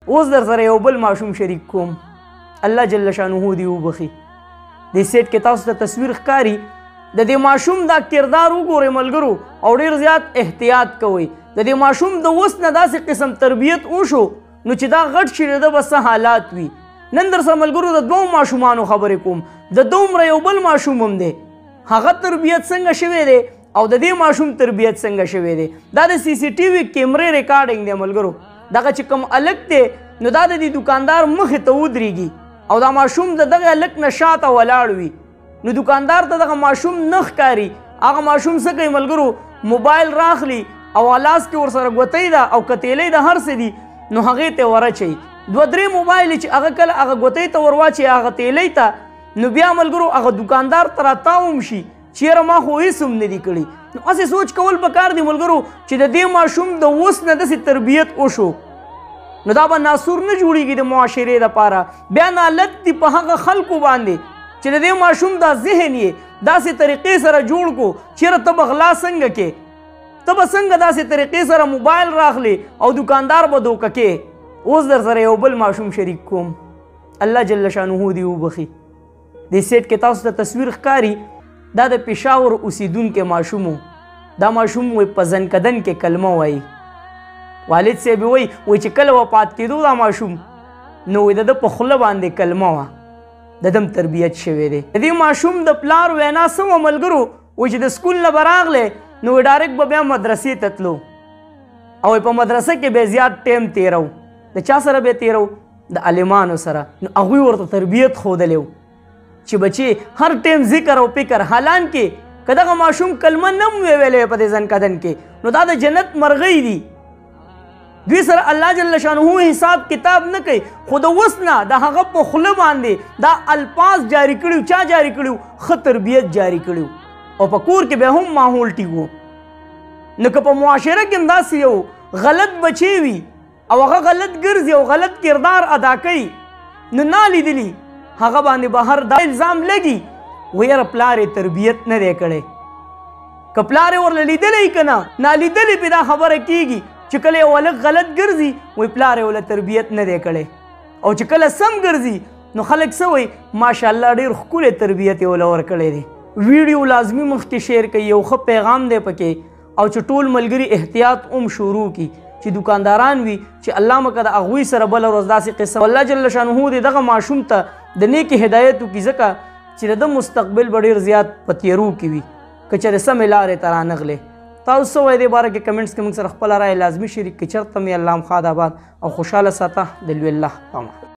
اوس در سره یو بل ماشوم شریک کوم الله جل شانه دې وبخي دې سیټ کې تاسو ته تصویر ښکاري د دې ماشوم دا کردار وګورئ ملګرو او ډېر زیات احتیاط کوئ د دې ماشوم د اوس نه داسې قسم تربیت وشو نو چې دا غټ شي د به څه حالات وي نن در سره ملګرو د دوو ماشومانو خبرې کوم د دومره یو بل ماشوم هم دی هغه تربیت څنګه شوی دی او د دې ماشوم تربیت څنګه شوی دی دا د سی سی ټي وي کیمرې ریکارډینګ دی ملګرو دغه چې کوم الک دی نو دا د دې دکاندار مخې ته ودرېږي او دا ماشوم د دغه الک نه شاته ولاړ وي نو دکاندار ته دغه ماشوم نه ښکاري هغه ماشوم څه کوي ملګرو موبایل راخلي او لاس کې ورسره ګوتۍ ده او کتیلی د هر څه دي نو هغې ته ورچوي دوه درې موبایل چې هغه کله هغه ګوتۍ ته ور واچوي هغه تیلی ته نو بیا ملګرو هغه دکاندار ته راتاوم شي چیرې ما خو هېڅ هم نه دي کړي نو هسې سوچ کول پکار دی ملګرو چې د دې ماشوم د اوس نه داسې تربیت وشو نو دا به ناسور نه جوړېږي د معاشرې دپاره بیا نالت دي په هغه خلکو باندې چې د دې ماشوم دا ذهن یې داسې طریقې سره جوړ کو چیرې ته به غلا څنګه کې ته به څنګه داسې طریقې سره موبایل راخلې او دکاندار به دوکه کې اوس در سره یو بل ماشوم شریک کوم الله جل شانه دې وبخي دې سیټ کې تاسو ته تصویر ښکاري دا د پېښور اوسېدونکی ماشوم و دا ماشوم وایي په زنکدن کې کلمه وایي والد صاحب وایي چې کله وفات کېدو دا ماشوم نو د ده په خوله باندې کلمه وه د دم تربیت شوی دی د دې ماشوم د پلار وینا څه وه ملګرو وایي چې د سکول نه به راغلی نو ډایرکټ به بیا مدرسې ته تلو او په مدرسه کې به زیات ټایم تیرو د چا سره به تیرو د عالمانو سره نو هغوی ورته تربیت ښودلی و چې بچې هر ټایم ذکر او فکر حالانکې که دغه ماشوم کلمه نه م ویلی په دې زنکدن کې نو دا د جنت مرغۍ دي دوی سره الله جل شانه حساب کتاب نه کوي خو د اوس نه د هغه په خوله باندې دا الفاظ جاری کړي چا جاری کړي ښه تربیت جاری کړي او په کور کې به هم ماحول ټیک و نو که په معاشره کې هم داسې یو غلط بچی وي او هغه غلط ګرځي او غلط کردار ادا کوي نو نالیدلي هغه باندې به هر دا الزام لګي ویره پلار یې تربیت نه دی کړی که پلار یې ورله لیدلی که نه نالیدلي پې دا خبره کېږي چې کله یو هلک غلط ګرځي وایي پلار یې ورله تربیت نه دی کړی او چې کله سم ګرځي نو خلک څه وایي ماشاءالله ډېر ښکلی تربیت یې ورله ورکړی دی ویډیو لازمي مخکې شیر کوي یو ښه پیغام دی پکې او چې ټول ملګري احتیاط هم شروع کړي چې دکانداران وي چې الله مکه د هغوی سره بله ورځ داسې قصه الله جل شانه دې دغه ماشوم ته د نیکې هدایت وکړي ځکه چې د ده مستقبل به ډېر زیات په تیرو کې وي که چېرې سمې لارې ته رانغلی تاسو څه وایئ دې باره کې کمنټس کې موږ سره خپله رایه لازمي شریک کړئ چېرته مې الله مخاد آباد او خوشحاله ساته د لوی الله پامه